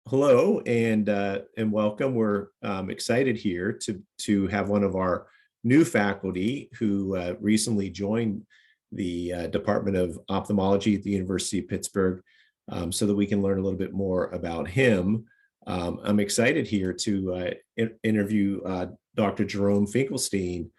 Hello and welcome. We're excited here to have one of our new faculty who recently joined the Department of Ophthalmology at the University of Pittsburgh, so that we can learn a little bit more about him. I'm excited here to interview Dr. Jerome Finkelstein,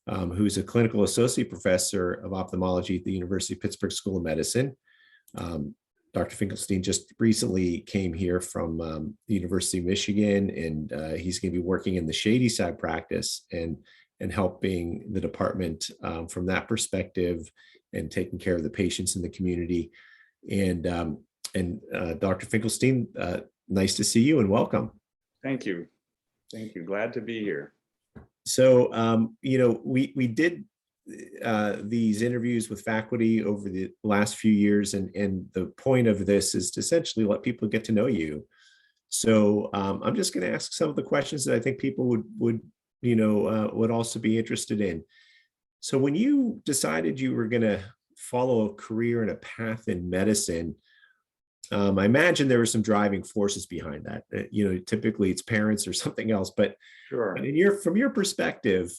who's a clinical associate professor of ophthalmology at the University of Pittsburgh School of Medicine. Dr. Finkelstein just recently came here from the University of Michigan, and he's going to be working in the Shadyside practice and helping the department from that perspective and taking care of the patients in the community. And Dr. Finkelstein, nice to see you and welcome. Thank you. Thank you. Glad to be here. So, we did these interviews with faculty over the last few years, and the point of this is to essentially let people get to know you. So I'm just going to ask some of the questions that I think people would also be interested in. So when you decided you were going to follow a career and a path in medicine, I imagine there were some driving forces behind that. Typically it's parents or something else, but Sure. from your perspective,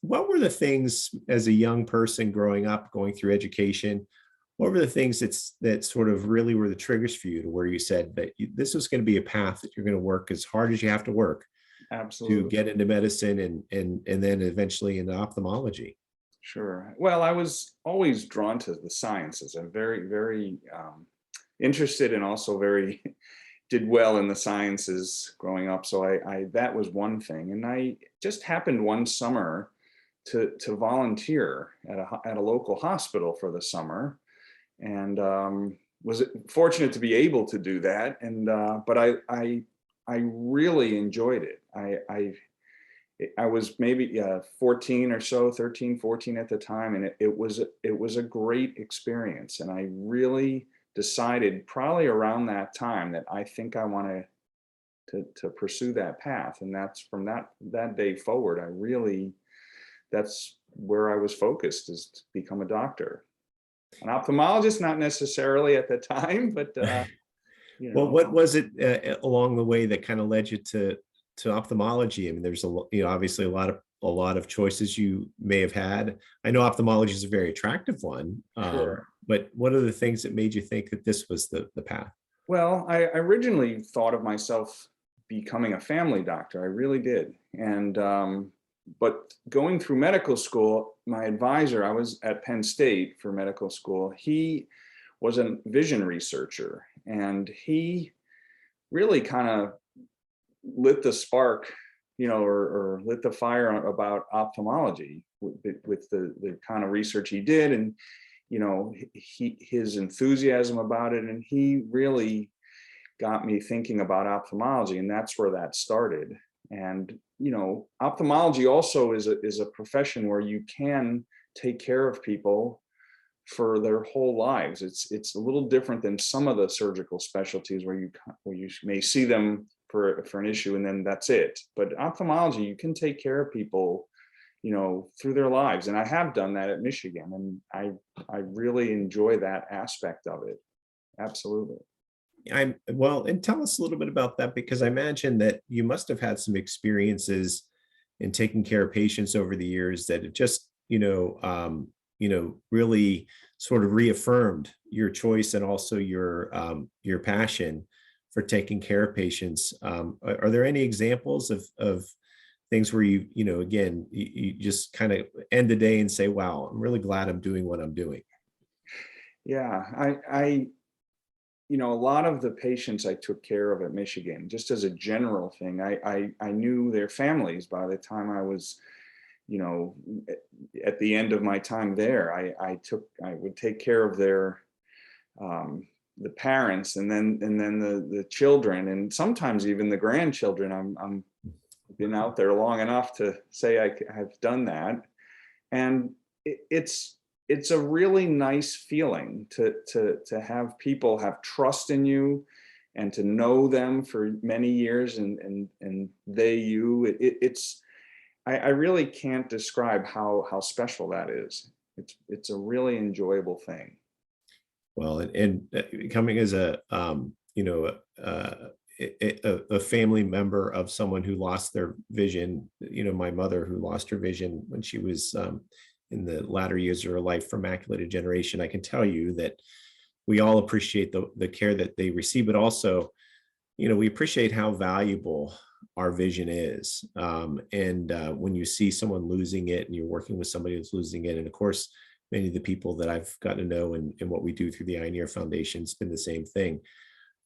what were the things as a young person growing up, going through education, what were the things that sort of really were the triggers for you to where you said that this was going to be a path that you're going to work as hard as you have to work Absolutely. to get into medicine and then eventually into ophthalmology? Sure. Well, I was always drawn to the sciences. I'm very, very interested and also very did well in the sciences growing up. So I that was one thing. And I just happened one summer to volunteer at a local hospital for the summer, and was fortunate to be able to do that. And but I really enjoyed it. I was maybe 14 or so, 13, 14 at the time, and it was a great experience. And I really decided probably around that time that I think I want to pursue that path. And that's from that day forward, that's where I was focused, is to become a doctor. An ophthalmologist, not necessarily at the time, but Well, what was it along the way that kind of led you to ophthalmology? I mean, there's obviously a lot of choices you may have had. I know ophthalmology is a very attractive one, Sure. but what are the things that made you think that this was the path? Well, I originally thought of myself becoming a family doctor. I really did. And but going through medical school, my advisor, I was at Penn State for medical school. He was a vision researcher, and he really kind of lit the spark, or lit the fire about ophthalmology with the kind of research he did, and his enthusiasm about it, and he really got me thinking about ophthalmology, and that's where that started. And ophthalmology also is a profession where you can take care of people for their whole lives. It's a little different than some of the surgical specialties where you may see them for an issue and then that's it. But ophthalmology, you can take care of people, through their lives. And I have done that at Michigan, and I really enjoy that aspect of it. Absolutely. Well, and tell us a little bit about that, because I imagine that you must have had some experiences in taking care of patients over the years that it just, really sort of reaffirmed your choice and also your passion for taking care of patients. Are there any examples of things where you just kind of end the day and say, wow, I'm really glad I'm doing what I'm doing? Yeah, a lot of the patients I took care of at Michigan, just as a general thing, I knew their families by the time I was, at the end of my time there. I would take care of their the parents, and then the children, and sometimes even the grandchildren. I'm been out there long enough to say I have done that, and it's a really nice feeling to have people have trust in you and to know them for many years, and they you. I really can't describe how special that is. It's a really enjoyable thing. Well, and coming as a family member of someone who lost their vision, my mother who lost her vision when she was in the latter years of her life from macular degeneration, I can tell you that we all appreciate the care that they receive, but also, we appreciate how valuable our vision is. And when you see someone losing it and you're working with somebody who's losing it, and of course, many of the people that I've gotten to know and what we do through the Eye and Ear Foundation, it's been the same thing.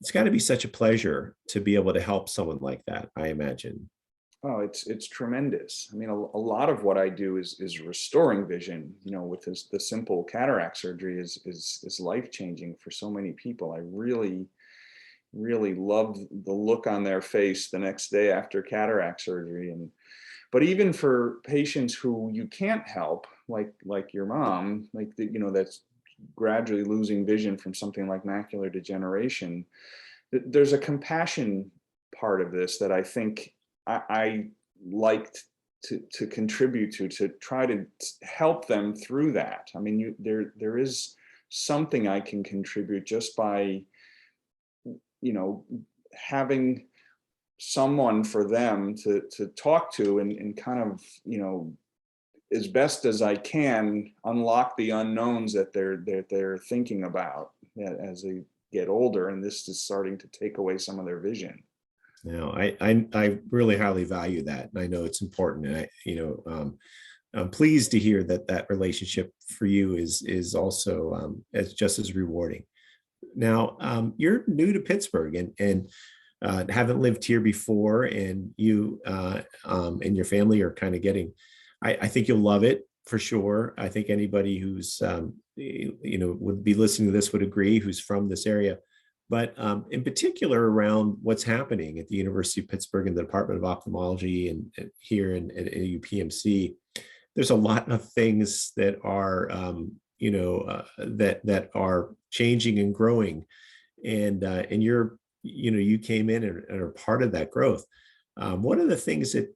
It's got to be such a pleasure to be able to help someone like that, I imagine. Oh, it's tremendous. I mean, a lot of what I do is restoring vision. With the simple cataract surgery is life changing for so many people. I really love the look on their face the next day after cataract surgery. But even for patients who you can't help, like your mom, that's gradually losing vision from something like macular degeneration, there's a compassion part of this that I think I liked to contribute to try to help them through that. I mean, there is something I can contribute just by, having someone for them to talk to and kind of, as best as I can, unlock the unknowns that they're thinking about as they get older, and this is starting to take away some of their vision. I really highly value that, and I know it's important. And I'm pleased to hear that relationship for you is also as just as rewarding. Now, you're new to Pittsburgh and haven't lived here before, and you and your family are kind of getting. I think you'll love it for sure. I think anybody who's would be listening to this would agree, who's from this area. But in particular, around what's happening at the University of Pittsburgh and the Department of Ophthalmology and here in UPMC, there's a lot of things that are that are changing and growing, and you came in and are part of that growth. What are the things that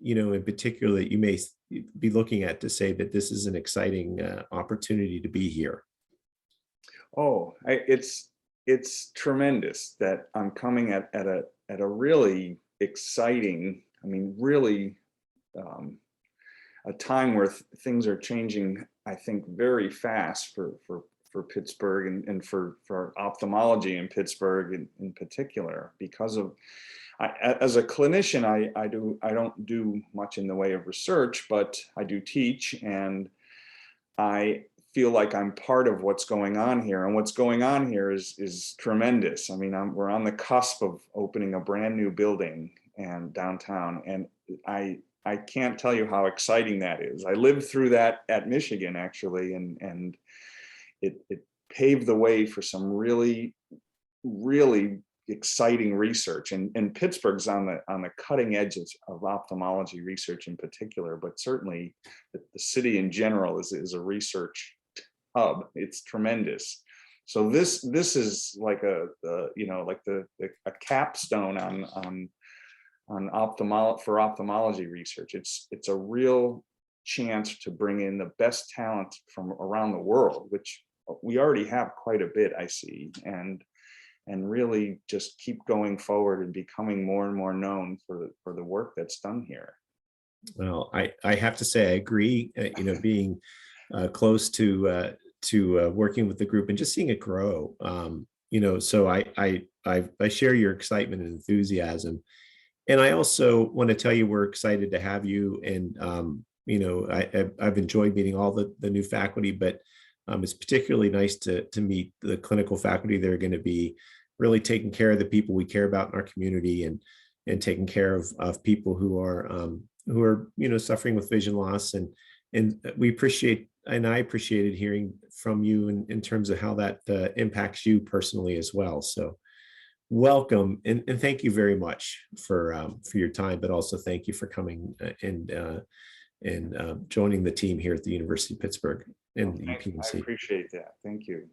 in particular that you may be looking at to say that this is an exciting opportunity to be here? Oh, it's tremendous that I'm coming at a really exciting, I mean, really a time where things are changing, I think, very fast for Pittsburgh and for ophthalmology in Pittsburgh in particular, because of, as a clinician, I don't do much in the way of research, but I do teach, and I feel like I'm part of what's going on here. And what's going on here is tremendous. I mean, we're on the cusp of opening a brand new building and downtown, and I can't tell you how exciting that is. I lived through that at Michigan, actually, and it paved the way for some really, really exciting research. And Pittsburgh's on the cutting edge of ophthalmology research in particular, but certainly the city in general is a research hub. It's tremendous. So this is like a capstone on ophthalmology research. It's a real chance to bring in the best talent from around the world, which we already have quite a bit, I see, and really just keep going forward and becoming more and more known for the work that's done here. Well, I have to say I agree. Being close to working with the group and just seeing it grow. So I share your excitement and enthusiasm. And I also want to tell you we're excited to have you. And I've enjoyed meeting all the new faculty, but it's particularly nice to meet the clinical faculty that are going to be really taking care of the people we care about in our community, and taking care of people who are suffering with vision loss. And I appreciated hearing from you in terms of how that impacts you personally as well. So welcome, and thank you very much for your time, but also thank you for coming and joining the team here at the University of Pittsburgh and the UPMC. I appreciate that. Thank you.